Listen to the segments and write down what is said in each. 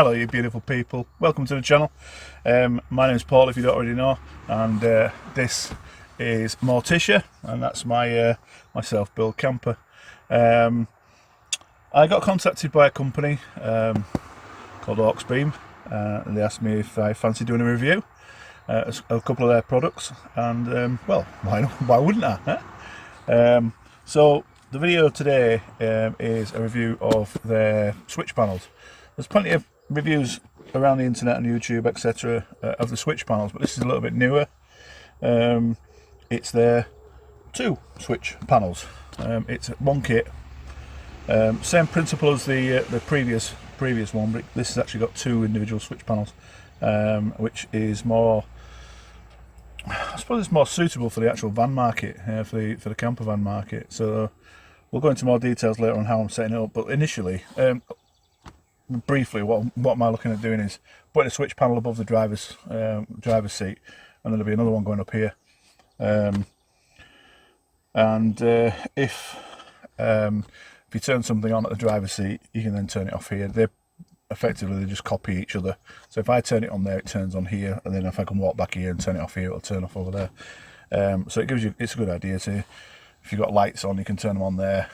Hello you beautiful people, welcome to the channel. My name is Paul if you don't already know, and this is Morticia, and that's my my self-built camper. I got contacted by a company called Auxbeam, and they asked me if I fancy doing a review of a couple of their products, and well, why wouldn't I? Huh? So the video today is a review of their switch panels. There's plenty of reviews around the internet and YouTube, etc., of the switch panels, but this is a little bit newer. It's their 2 switch panels. It's one kit, same principle as the previous one, but this has actually got 2 individual switch panels, which is more, I suppose it's more suitable for the actual van market, for the camper van market. So we'll go into more details later on how I'm setting it up, but initially, briefly, what am I looking at doing is putting a switch panel above the driver's seat, and there'll be another one going up here. If you turn something on at the driver's seat, you can then turn it off here. They just copy each other. So if I turn it on there, it turns on here, and then if I can walk back here and turn it off here, it'll turn off over there. So it's a good idea to, if you've got lights on, you can turn them on there,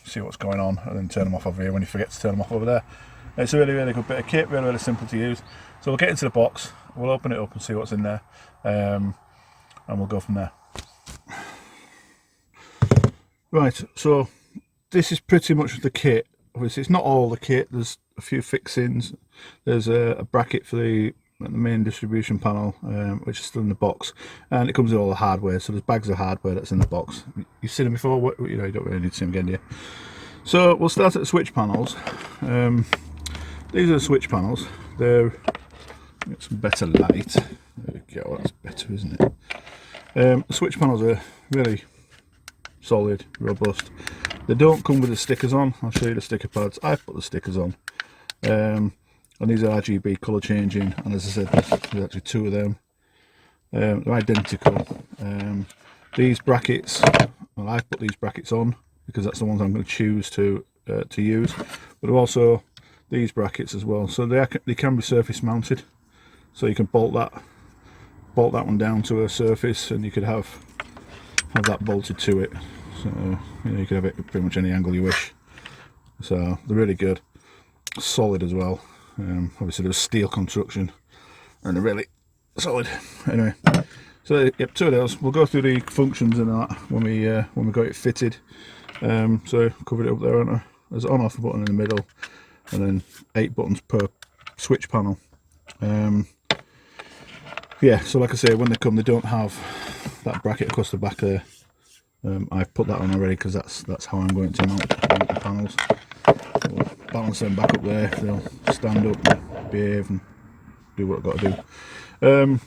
see what's going on, and then turn them off over here when you forget to turn them off over there. It's a really good bit of kit, really simple to use. So we'll get into the box, we'll open it up and see what's in there, and we'll go from there. Right, so this is pretty much the kit. Obviously it's not all the kit, there's a few fixings. There's a bracket for the main distribution panel, which is still in the box, and it comes with all the hardware. So there's bags of hardware that's in the box. You've seen them before, you know, you don't really need to see them again, do you? So we'll start at the switch panels. These are the switch panels. They're, get some better light. There we go, that's better, isn't it? The switch panels are really solid, robust. They don't come with the stickers on. I'll show you the sticker pads. I've put the stickers on. And these are RGB colour changing, and as I said, there's actually 2 of them. They're identical. These brackets, well, I've put these brackets on because that's the ones I'm going to choose to use, but also these brackets as well. So they can be surface mounted, so you can bolt that one down to a surface, and you could have that bolted to it. So you know, you can have it pretty much any angle you wish. So they're really good, solid as well. Obviously there's steel construction, and they're really solid. Anyway, so yep, 2 of those. We'll go through the functions and that when we got it fitted. So covered it up there, aren't I? There's an on-off button in the middle, and then 8 buttons per switch panel. Yeah, so like I say, when they come, they don't have that bracket across the back there. I've put that on already because that's how I'm going to mount the panels. We'll balance them back up there, they'll stand up, behave, and do what I've got to do.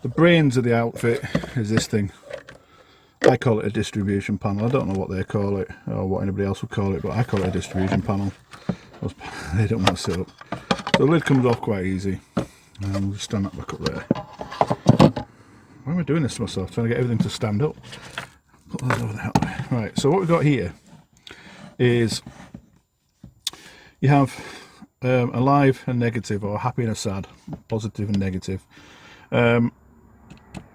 The brains of the outfit is this thing. I call it a distribution panel. I don't know what they call it or what anybody else would call it, but I call it a distribution panel. They don't want to sit up. So the lid comes off quite easy, and we'll just stand that back up there. Why am I doing this to myself? Trying to get everything to stand up. Put those over there. Right, so what we've got here is you have a live and negative, or happy and a sad, positive and negative.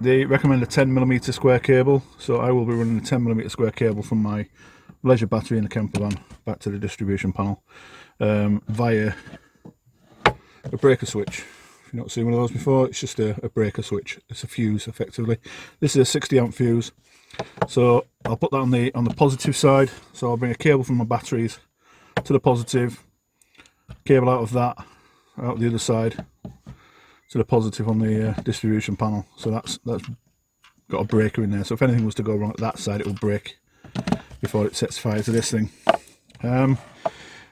They recommend a 10mm square cable, so I will be running a 10mm square cable from my leisure battery in the camper van back to the distribution panel via a breaker switch. If you've not seen one of those before, it's just a breaker switch. It's a fuse effectively. This is a 60 amp fuse. So I'll put that on the positive side. So I'll bring a cable from my batteries to the positive, cable out of that, out the other side to the positive on the distribution panel. So that's got a breaker in there. So if anything was to go wrong at that side, it will break before it sets fire to this thing. And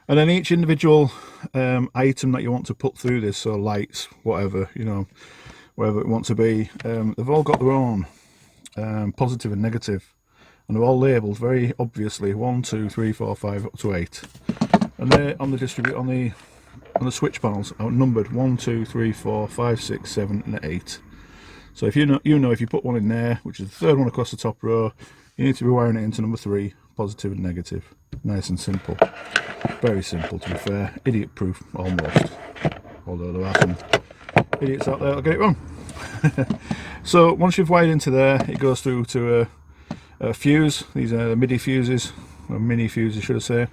then each individual item that you want to put through this, so lights, whatever, you know, whatever it wants to be, they've all got their own positive and negative, and they're all labelled very obviously 1, 2, 3, 4, 5 up to 8, and they're on the switch panels are numbered 1, 2, 3, 4, 5, 6, 7 and 8. So if you know if you put one in there, which is the 3rd one across the top row, you need to be wiring it into number 3, positive and negative. Nice and simple. Very simple, to be fair. Idiot proof almost, although there are some idiots out there that'll get it wrong. So once you've wired into there, it goes through to a fuse. These are the MIDI fuses, or mini fuses should I say.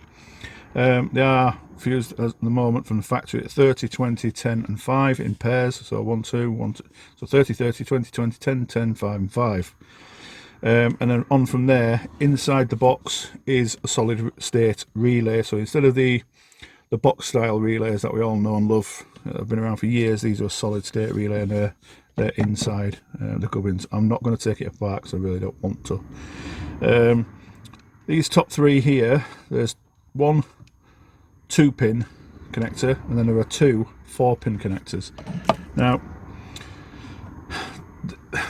They are fused at the moment from the factory at 30, 20, 10 and 5 in pairs. So 1, 2, 1, 2. So 30, 30, 20, 20, 10, 10, 5 and 5. And then on from there, inside the box is a solid state relay. So instead of the box style relays that we all know and love, have been around for years, these are a solid state relay, and they're inside the gubbins. I'm not going to take it apart because I really don't want to. These top three here, there's one 2-pin connector, and then there are two 4-pin connectors. Now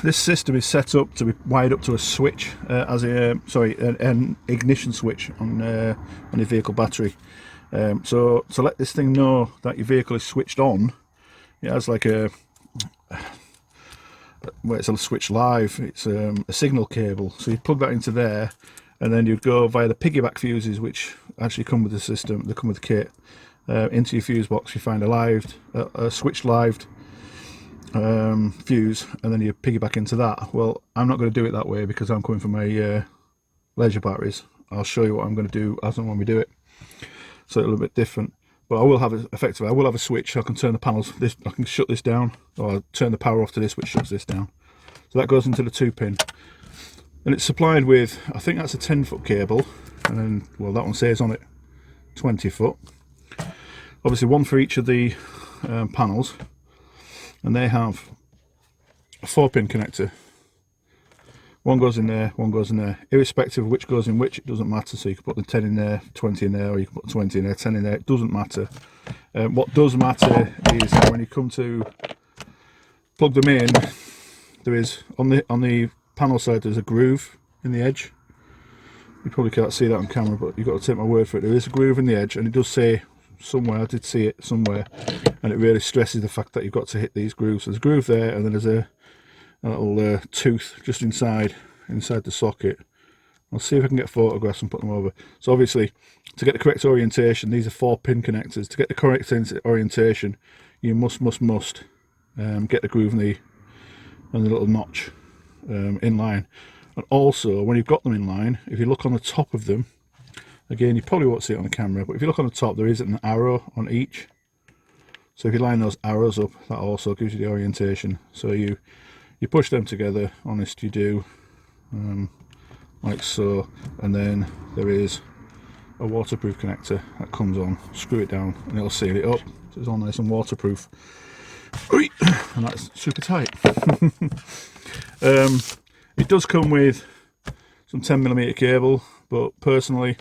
this system is set up to be wired up to a switch, an ignition switch on your vehicle battery. So to let this thing know that your vehicle is switched on, it has like it's a switch live. It's a signal cable, so you plug that into there, and then you'd go via the piggyback fuses, which actually come with the system. They come with the kit. Into your fuse box, you find a switch lived fuse, and then you piggyback into that. Well, I'm not going to do it that way because I'm coming from my leisure batteries. I'll show you what I'm going to do as and when we do it. So a little bit different, but I will have effectively I will have a switch. So I can turn the panels. I can shut this down, or I'll turn the power off to this, which shuts this down. So that goes into the 2-pin, and it's supplied with, I think that's a 10-foot cable, and then, well, that one says on it 20 foot. Obviously one for each of the panels, and they have a 4-pin connector. One goes in there, one goes in there. Irrespective of which goes in which, it doesn't matter. So you can put the 10 in there, 20 in there, or you can put 20 in there, 10 in there. It doesn't matter. What does matter is when you come to plug them in, there is on the panel side, there's a groove in the edge. You probably can't see that on camera, but you've got to take my word for it. There is a groove in the edge, and it does say somewhere, I did see it somewhere, and it really stresses the fact that you've got to hit these grooves. So there's a groove there, and then there's a little tooth just inside the socket. I'll see if I can get photographs and put them over. So obviously, to get the correct orientation, these are 4-pin connectors. To get the correct orientation, you must get the groove and the little notch in line. And also, when you've got them in line, if you look on the top of them, again, you probably won't see it on the camera, but if you look on the top, there is an arrow on each. So if you line those arrows up, that also gives you the orientation. So you push them together, honest you do, like so, and then there is a waterproof connector that comes on. Screw it down and it'll seal it up, so it's all nice and waterproof. And that's super tight. It does come with some 10mm cable, but personally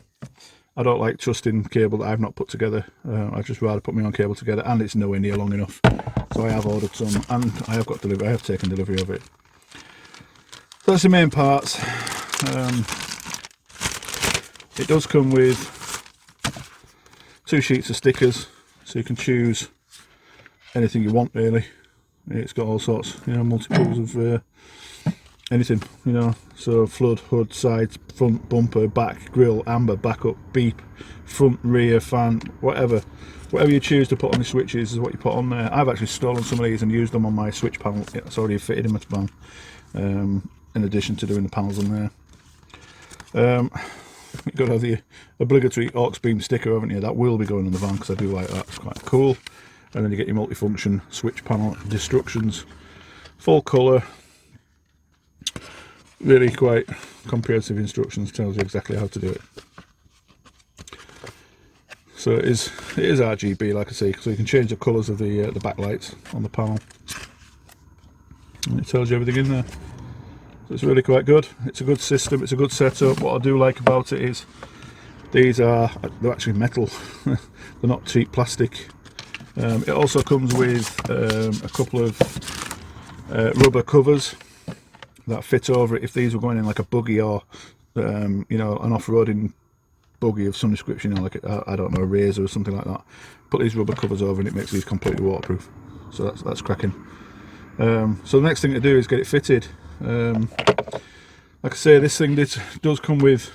I don't like trusting cable that I've not put together. I'd just rather put my own cable together, and it's nowhere near long enough. So I have ordered some, and I have taken delivery of it. So that's the main parts. It does come with 2 sheets of stickers, so you can choose anything you want really. It's got all sorts, multiples of anything, so flood, hood, sides, front, bumper, back, grille, amber, backup, beep, front, rear, fan, whatever you choose to put on the switches is what you put on there. I've actually stolen some of these and used them on my switch panel. It's already fitted in my van, in addition to doing the panels on there. You've got to have the obligatory Auxbeam sticker, haven't you? That will be going on the van because I do like that. It's quite cool. And then you get your multifunction switch panel instructions, full colour. Really quite comprehensive instructions, tells you exactly how to do it. So it is RGB, like I say, so you can change the colours of the backlights on the panel, and it tells you everything in there. So it's really quite good. It's a good system. It's a good setup. What I do like about it is they're actually metal. They're not cheap plastic. It also comes with a couple of rubber covers that fit over it if these were going in like a buggy, or an off-roading buggy of some description, like I don't know, a Razor or something like that. Put these rubber covers over and it makes these completely waterproof. So that's cracking. So the next thing to do is get it fitted. Like I say, this thing does come with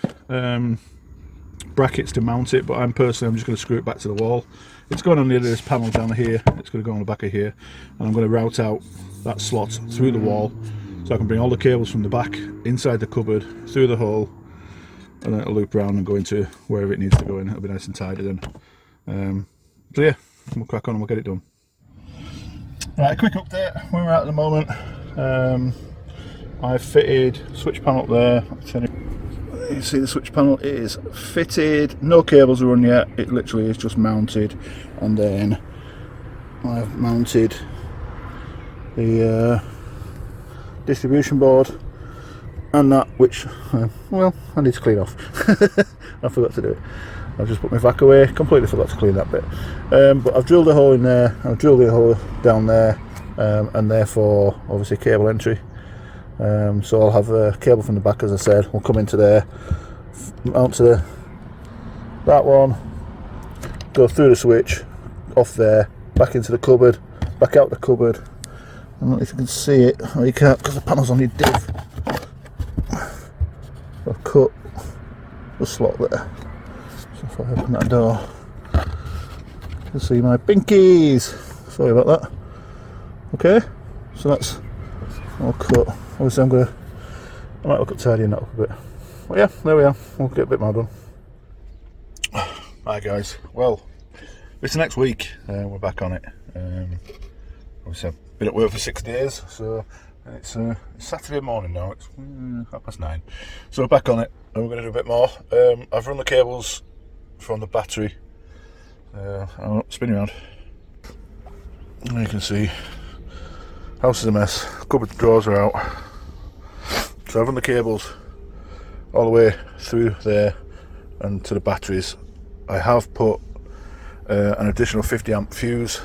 brackets to mount it, but I'm just going to screw it back to the wall. It's going on the end of this panel down here, it's going to go on the back of here, and I'm going to route out that slot through the wall so I can bring all the cables from the back inside the cupboard through the hole, and then it'll loop around and go into wherever it needs to go in. It'll be nice and tidy then. So yeah, we'll crack on and we'll get it done. Right, a quick update where we're at the moment. I've fitted switch panel up there. You can see the switch panel is fitted, no cables are run yet, it literally is just mounted, and then I've mounted the distribution board and that, which well, I need to clean off. I forgot to do it. I've just put my vac away, completely forgot to clean that bit. But I've drilled a hole in there, I've drilled a hole down there, and therefore obviously cable entry. So I'll have a cable from the back, as I said, will come into there, mount to that one, go through the switch, off there, back into the cupboard, back out the cupboard. I don't know if you can see it, or you can't because the panel's on your div. I've cut the slot there. So if I open that door, you can see my pinkies. Sorry about that. Okay, so that's all cut. Obviously I might look at tidying that up a bit. But yeah, there we are. We'll get a bit more done. Right guys, well, it's next week. We're back on it. Obviously I've been at work for 6 days, so it's Saturday morning now. It's 9:30. So we're back on it, and we're going to do a bit more. I've run the cables from the battery. I'll spin around. And you can see, house is a mess. Cupboard drawers are out. So I've run the cables all the way through there and to the batteries. I have put an additional 50 amp fuse,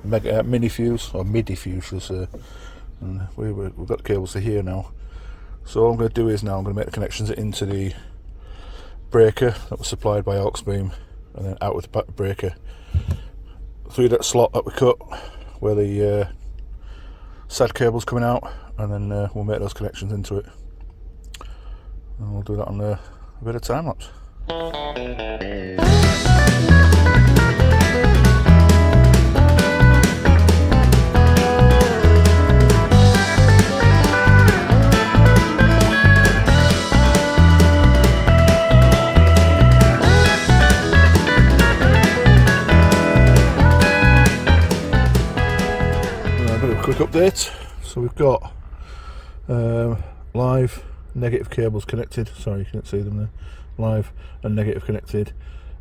mini fuse, or MIDI fuse, and we've got the cables to here now. So all I'm going to do is now I'm going to make the connections into the breaker that was supplied by Auxbeam, and then out with the breaker through that slot that we cut where the SAD cable's coming out, and then we'll make those connections into it, and we'll do that on a bit of time lapse. A bit of a quick update. So we've got live negative cables connected. Sorry, you can't see them there. Live and negative connected.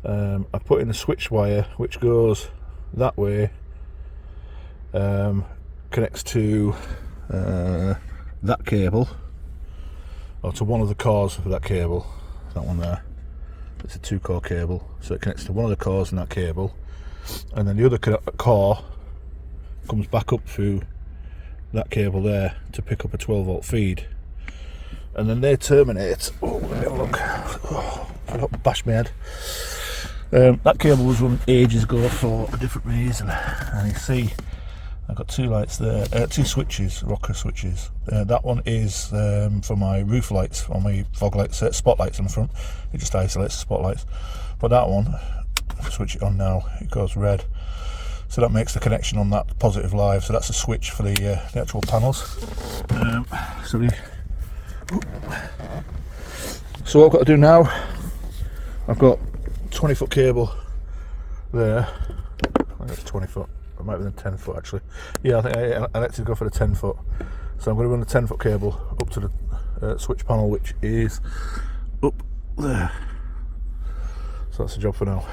I put in a switch wire which goes that way, connects to that cable, or to one of the cores for that cable. That one there. It's a 2-core cable, so it connects to one of the cores in that cable, and then the other core comes back up through that cable there to pick up a 12-volt feed, and then they terminate. Oh, let me have a look. Oh, I don't bash my head. That cable was run ages ago for a different reason, and you see I've got 2 lights there, 2 switches, rocker switches. That one is for my roof lights, or my fog lights, spotlights in the front. It just isolates the spotlights. But that one, if I switch it on now, it goes red. So that makes the connection on that positive live. So that's a switch for the actual panels. So what I've got to do now, I've got 20-foot cable there. I think it's 20 foot. It might be the 10 foot actually. Yeah, I think I like to go for the 10 foot. So I'm going to run the 10-foot cable up to the switch panel, which is up there. So that's the job for now.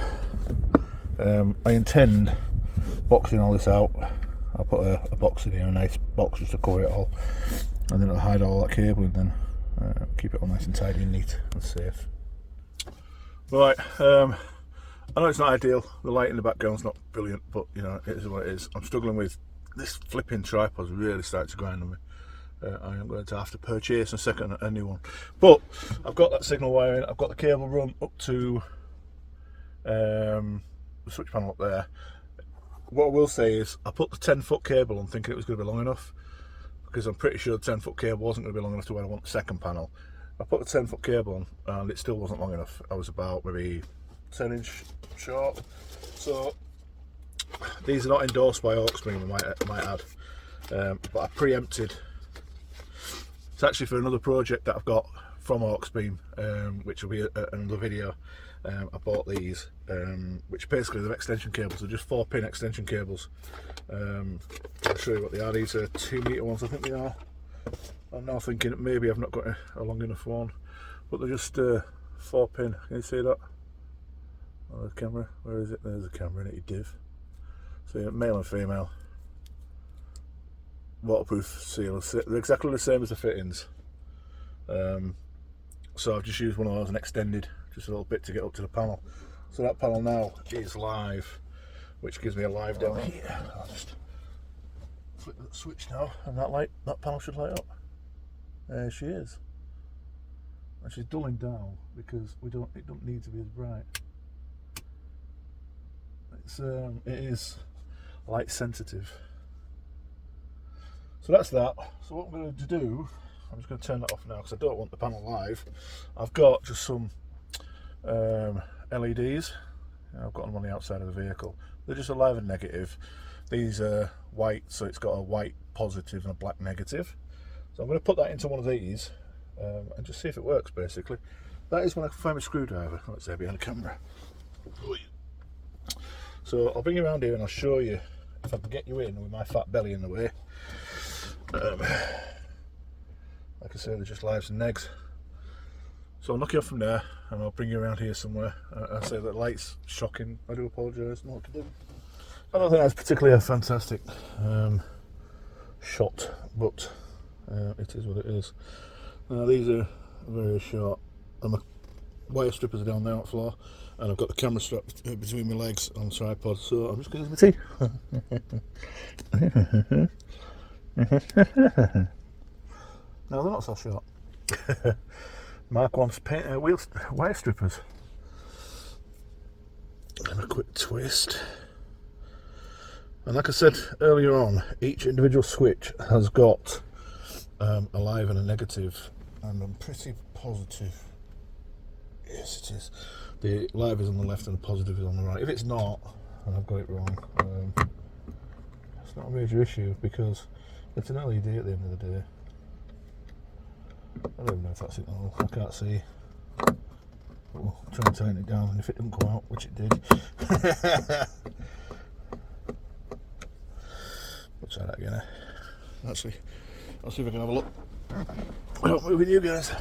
I intend boxing all this out. I'll put a box in here, a nice box just to cover it all, and then I'll hide all that cable and then keep it all nice and tidy and neat and safe. Right, I know it's not ideal, the light in the background's not brilliant, but you know, it is what it is. I'm struggling with this flipping tripod's really starting to grind on me. I am going to have to purchase a new one. But I've got that signal wire in, I've got the cable run up to the switch panel up there. What I will say is I put the 10-foot cable on thinking it was going to be long enough, because I'm pretty sure the 10-foot cable wasn't going to be long enough to where I want the second panel. I put a 10-foot cable on and it still wasn't long enough. I was about maybe 10-inch short. So these are not endorsed by Auxbeam, I might add, but I preempted. It's actually for another project that I've got from Auxbeam, which will be another video. I bought these, which basically they're extension cables. They're just 4-pin extension cables. I'll show you what they are. These are 2-meter ones, I think they are. I'm now thinking that maybe I've not got a long enough one, but they're just 4-pin. Can you see that? Oh, the camera. Where is it? There's the camera in it, you div. So yeah, male and female. Waterproof seals. They're exactly the same as the fittings. So I've just used one of those and extended just a little bit to get up to the panel. So that panel now is live, which gives me a live down here. I'll just flip the switch now, and that panel should light up. There she is. And she's dulling down because it don't need to be as bright. It is light sensitive. So that's that. So what I'm going to do, I'm just going to turn that off now because I don't want the panel live. I've got just some LEDs. I've got them on the outside of the vehicle. They're just a live and negative. These are white, so it's got a white positive and a black negative. So I'm going to put that into one of these and just see if it works, basically. That is when I can find my screwdriver. Let's say behind the camera. So I'll bring you around here and I'll show you if I can get you in with my fat belly in the way. Like I say, they're just lives and negs. So I'll knock you off from there and I'll bring you around here somewhere. I say that light's shocking. I do apologise. Not what to do. I don't think that's particularly a fantastic shot, but it is what it is. Now these are very short, and my wire strippers are down there on the floor, and I've got the camera strapped between my legs on the tripod, so I'm just going to use my teeth. No, they're not so short. Mark wants wire strippers. And a quick twist. And like I said earlier on, each individual switch has got a live and a negative, and I'm pretty positive. Yes, it is. The live is on the left and the positive is on the right. If it's not, and I've got it wrong, it's not a major issue because it's an LED at the end of the day. I don't even know if that's it all. I can't see. We'll try and tighten it down, and if it didn't come out, which it did. We'll try that again. Actually, I'll see if I can have a look. I don't move with you guys.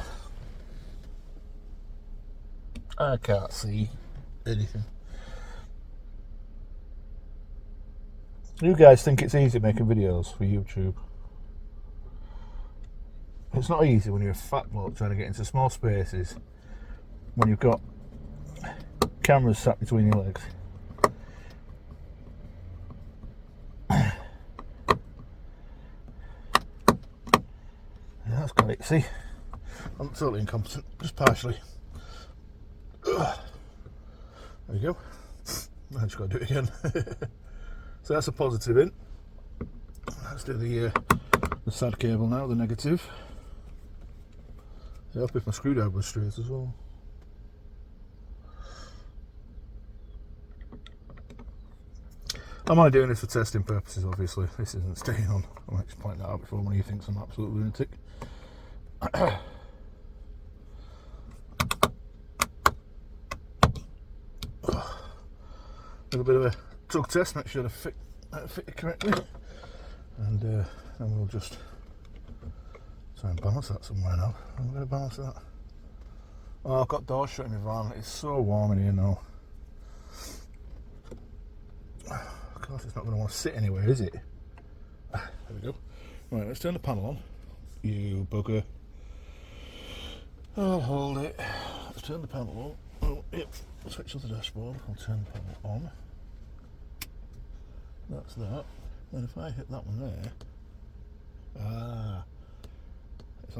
I can't see anything. You guys think it's easy making videos for YouTube? It's not easy when you're a fat bloke trying to get into small spaces when you've got cameras sat between your legs. Yeah, that's great. See, I'm totally incompetent, just partially. There you go. I just got to do it again. So that's a positive in. Let's do the sad cable now, the negative. Yeah, I'll put my screwdriver straight as well. I'm only doing this for testing purposes, obviously. This isn't staying on. I might just point that out before one of you thinks I'm absolute lunatic. A little bit of a tug test, make sure they fit it correctly. And then we'll just try and balance that somewhere now. I'm going to balance that. Oh, I've got doors shut in my van. It's so warm in here now. Of course, it's not going to want to sit anywhere, is it? There we go. Right, let's turn the panel on. You bugger. I'll hold it. Let's turn the panel on. Oh, yep. Switch on the dashboard. I'll turn the panel on. That's that. Then if I hit that one there, it's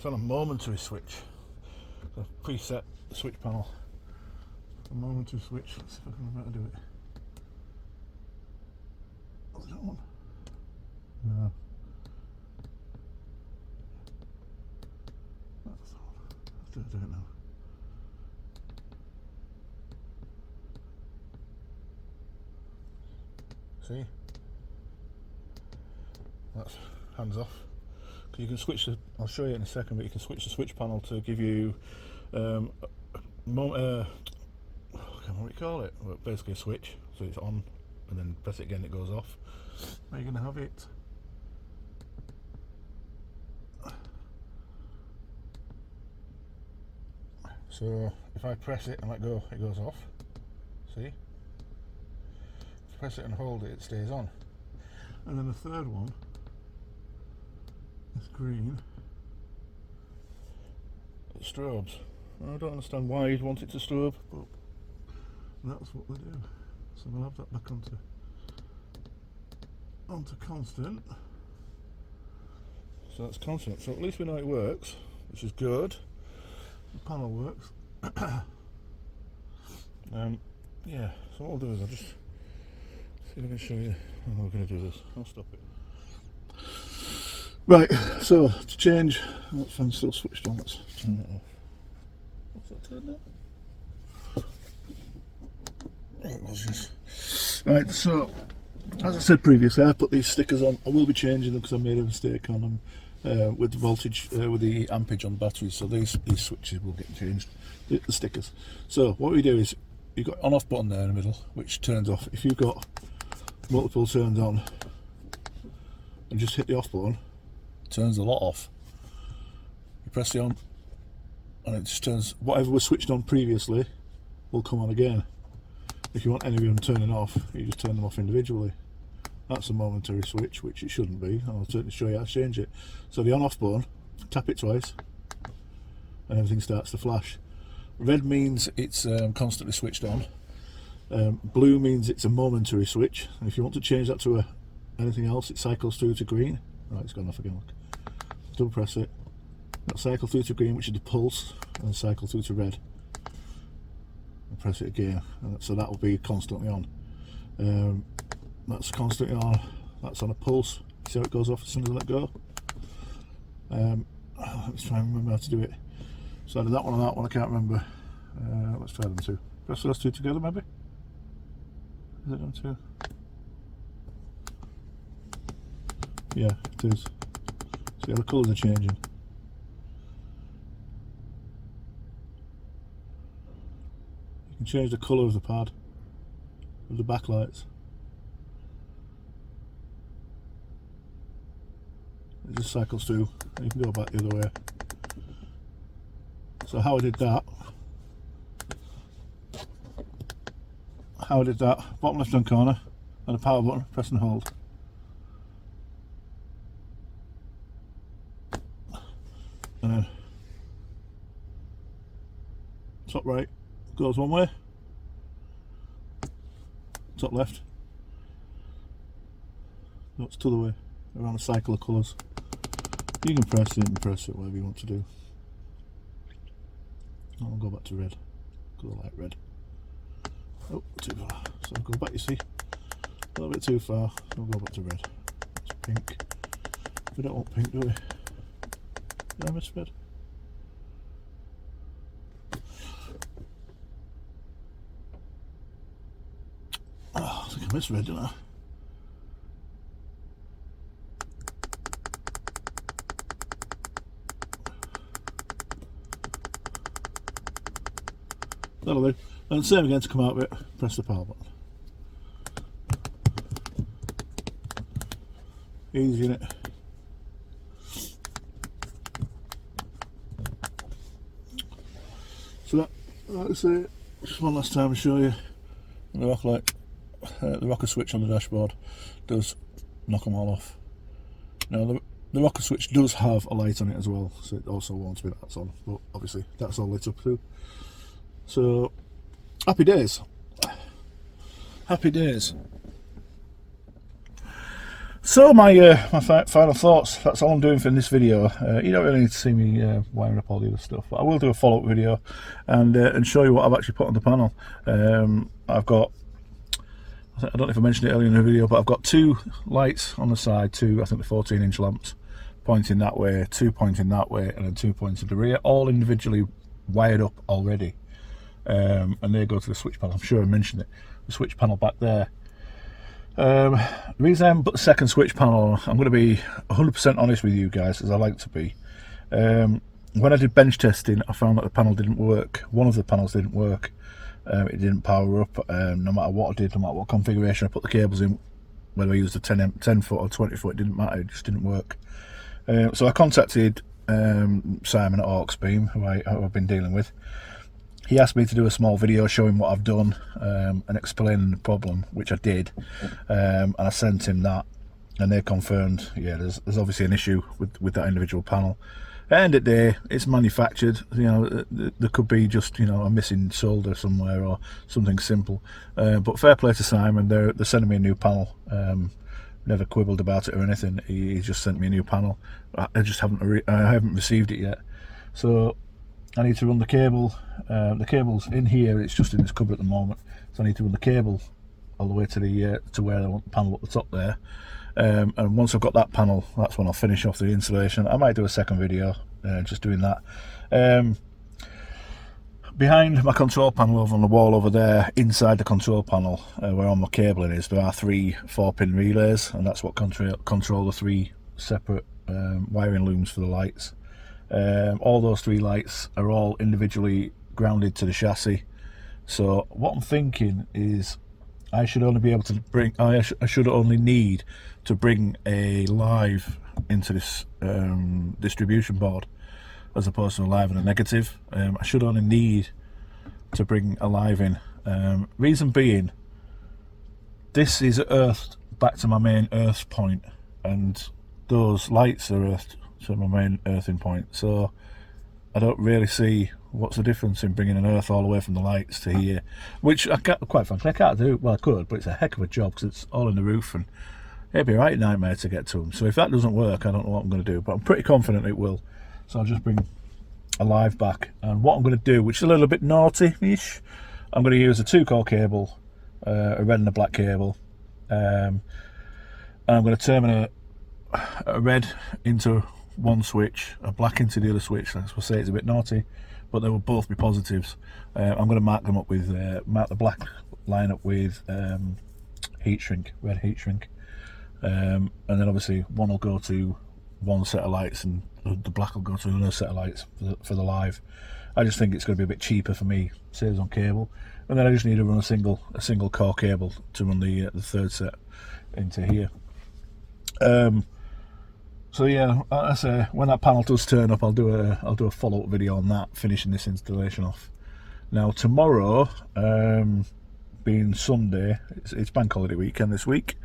on a momentary switch. So I've preset the switch panel. A momentary switch. Let's see if I can remember how to do it. Oh, that one? No. do it now. See? That's hands off. You can switch the, I'll show you in a second, but you can switch the switch panel to give you I can't remember what you call it, well, basically a switch, so it's on and then press it again, it goes off. Are you going to have it? So if I press it and let go, it goes off. See? If I press it and hold it, it stays on. And then the third one, this green, it strobes. I don't understand why you'd want it to strobe, but that's what they do. So we'll have that back onto constant. So that's constant. So at least we know it works, which is good. The panel works. Yeah, so what I'll do is I'll just see if I can show you how we're going to do this. I'll stop it. Right, so to change, that fan's still switched on, let's turn it off. What's that turned on? Right, it was just. Right, so as I said previously, I put these stickers on. I will be changing them because I made a mistake on them. With the voltage, with the ampage on batteries, so these switches will get changed, the stickers. So what we do is, you've got on-off button there in the middle, which turns off. If you've got multiple turns on, and just hit the off button, it turns the lot off. You press the on, and it just turns, whatever was switched on previously, will come on again. If you want any of them turning off, you just turn them off individually. That's a momentary switch, which it shouldn't be. I'll certainly show you how to change it. So the on-off button, tap it twice, and everything starts to flash. Red means it's constantly switched on. Blue means it's a momentary switch. And if you want to change that to anything else, it cycles through to green. Right, it's gone off again. Look. Double press it. That'll cycle through to green, which is the pulse, and then cycle through to red. And press it again, and so that will be constantly on. That's constantly on, that's on a pulse. See how it goes off as soon as I let go? Let's try and remember how to do it. So I did that one and that one, I can't remember. Let's try them two. Press those two together maybe? Is it them two? Yeah, it is. See how the colours are changing. You can change the colour of the pad, of the backlights. It just cycles through, and you can go back the other way. So how I did that, bottom left hand corner, and the power button, press and hold. And then top right goes one way, top left goes the other way, around a cycle of colours. You can press it and press it, whatever you want to do. I'll go back to red, go light red. Oh, too far. So I'll go back, you see, a little bit too far. I'll go back to red. It's pink. We don't want pink, do we? Did I miss red? Oh, I think I missed red, didn't I? That'll do. And same again to come out of it, press the power button. Easy, innit? So that's it. Just one last time to show you. The rock light, the rocker switch on the dashboard does knock them all off. Now the rocker switch does have a light on it as well, so it also won't be that's on, but obviously that's all lit up too. So, happy days. Happy days. So my final thoughts. That's all I'm doing for this video. You don't really need to see me wiring up all the other stuff, but I will do a follow-up video and show you what I've actually put on the panel. I've got, I don't know if I mentioned it earlier in the video, but I've got two lights on the side, I think the 14-inch lamps, pointing that way, 2 pointing that way, and then 2 pointing to the rear, all individually wired up already, and they go to the switch panel. I'm sure I mentioned it, the switch panel back there. The reason I haven't put the second switch panel on, I'm going to be 100% honest with you guys, as I like to be. When I did bench testing, I found that the panel didn't work. One of the panels didn't work. It didn't power up, no matter what I did, no matter what configuration I put the cables in, whether I used a 10 foot or 20 foot, it didn't matter, it just didn't work. So I contacted Simon at Auxbeam, who I've been dealing with. He asked me to do a small video showing what I've done and explaining the problem, which I did, and I sent him that, and they confirmed, yeah, there's obviously an issue with that individual panel. At the end of the day, it's manufactured, you know, there could be just, you know, a missing solder somewhere or something simple, but fair play to Simon, they're sending me a new panel. Never quibbled about it or anything. He just sent me a new panel. I just haven't received it yet, so I need to run the cable. The cable's in here, it's just in this cupboard at the moment, so I need to run the cable all the way to the to where I want the panel at the top there. And once I've got that panel, that's when I'll finish off the installation. I might do a second video just doing that. Behind my control panel over on the wall over there, inside the control panel where all my cabling is, there are 3 4-pin relays, and that's what control the 3 separate wiring looms for the lights. All those 3 lights are all individually grounded to the chassis. So what I'm thinking is I should only be able to bring, I should only need to bring a live into this distribution board, as opposed to a live and a negative. I should only need to bring a live in. Reason being, this is earthed back to my main earth point, and those lights are earthed to my main earthing point, so I don't really see what's the difference in bringing an earth all the way from the lights to here, which I can't, quite frankly, I can't do. Well, I could, but it's a heck of a job because it's all in the roof and it'd be a right nightmare to get to them. So if that doesn't work, I don't know what I'm going to do, but I'm pretty confident it will. So I'll just bring a live back, and what I'm going to do, which is a little bit naughty-ish, I'm going to use a 2-core cable, a red and a black cable, and I'm going to terminate a red into one switch, a black into the other switch. That's what I say, it's a bit naughty, but they will both be positives. I'm going to mark them up with mark the black line up with heat shrink, red heat shrink, and then obviously one will go to one set of lights and the black will go to another set of lights for the live. I just think it's going to be a bit cheaper for me, saves on cable, and then I just need to run a single core cable to run the third set into here. So yeah, I say, when that panel does turn up, I'll do a follow-up video on that, finishing this installation off. Now tomorrow, being Sunday, it's bank holiday weekend this week,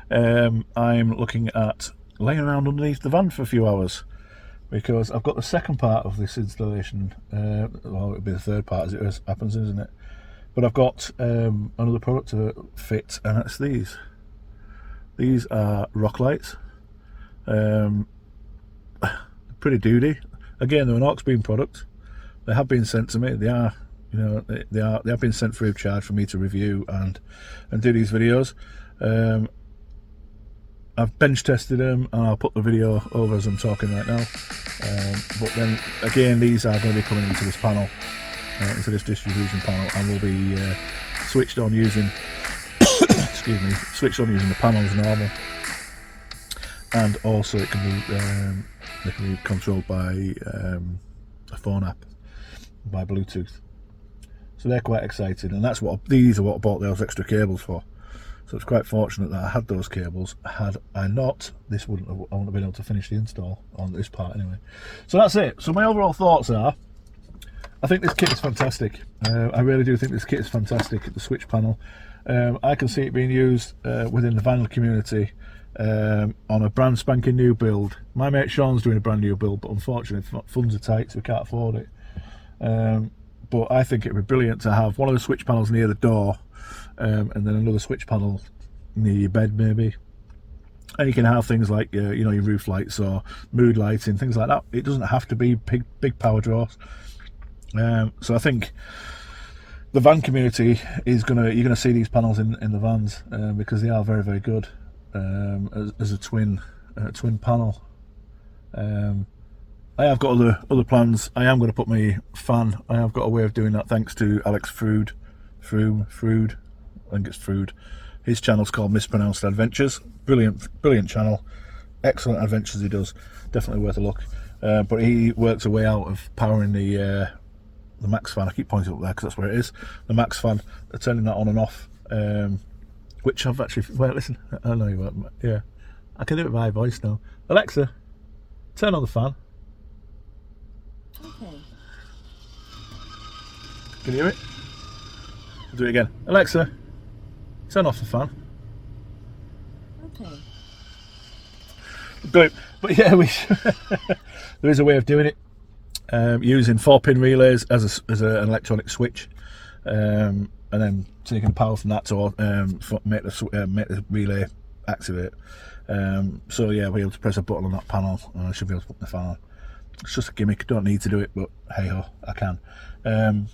I'm looking at laying around underneath the van for a few hours, because I've got the second part of this installation, well, it'll be the third part as it happens, isn't it? But I've got another product to fit, and it's these. These are rock lights. Pretty duty. Again, they're an Auxbeam product. They have been sent to me. They are, you know, they have been sent free of charge for me to review and do these videos. I've bench tested them, and I'll put the video over as I'm talking right now. But then again, these are going to be coming into this panel, into this distribution panel, and will be switched on using excuse me, switched on using the panel as normal. And also it can be controlled by a phone app, by Bluetooth. So they're quite exciting, and that's what these are what I bought those extra cables for. So it's quite fortunate that I had those cables. Had I not, I wouldn't have been able to finish the install on this part anyway. So that's it. So my overall thoughts are, I think this kit is fantastic. I really do think this kit is fantastic. The switch panel, I can see it being used within the van community. On a brand spanking new build. My mate Sean's doing a brand new build, but unfortunately funds are tight, so we can't afford it. But I think it'd be brilliant to have one of the switch panels near the door, and then another switch panel near your bed maybe. And you can have things like your roof lights or mood lighting, things like that. It doesn't have to be big power draws. So I think the van community is you're gonna see these panels in the vans, because they are very, very good. As a twin panel, I have got other plans. I am going to put my fan. I have got a way of doing that thanks to Alex Frood. I think it's Frood. His channel's called Mispronounced Adventures. Brilliant channel. Excellent adventures he does. Definitely worth a look. But he works a way out of powering the max fan. I keep pointing up there because that's where it is. The max fan. Turning that on and off. Which I've actually. Wait, listen. I know you won't. Yeah, I can do it by voice now. Alexa, turn on the fan. Okay. Can you hear it? I'll do it again. Alexa, turn off the fan. Okay. But yeah, there is a way of doing it using 4-pin relays as an electronic switch, and then taking the power from that to make the relay activate. So yeah, we're able to press a button on that panel, and I should be able to put the fan on. It's just a gimmick. Don't need to do it, but hey ho, I can. And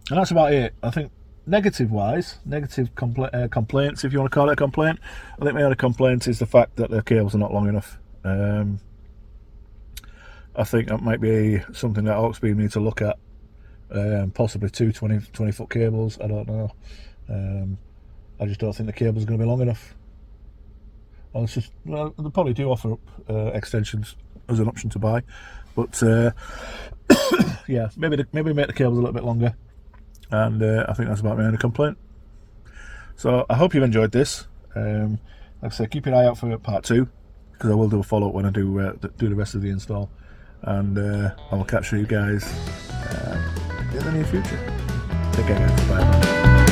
that's about it. I think negative complaints, if you want to call it a complaint. I think my only complaint is the fact that the cables are not long enough. I think that might be something that Auxbeam need to look at. Possibly 2 20-foot cables. I don't know. I just don't think the cables are going to be long enough. It's just, well, they probably do offer up extensions as an option to buy, but yeah, maybe make the cables a little bit longer. And I think that's about my only complaint. So I hope you've enjoyed this. Like I said, keep your eye out for part 2, because I will do a follow-up when I do the rest of the install. And I will catch you guys in the near future. Take care, guys. Bye.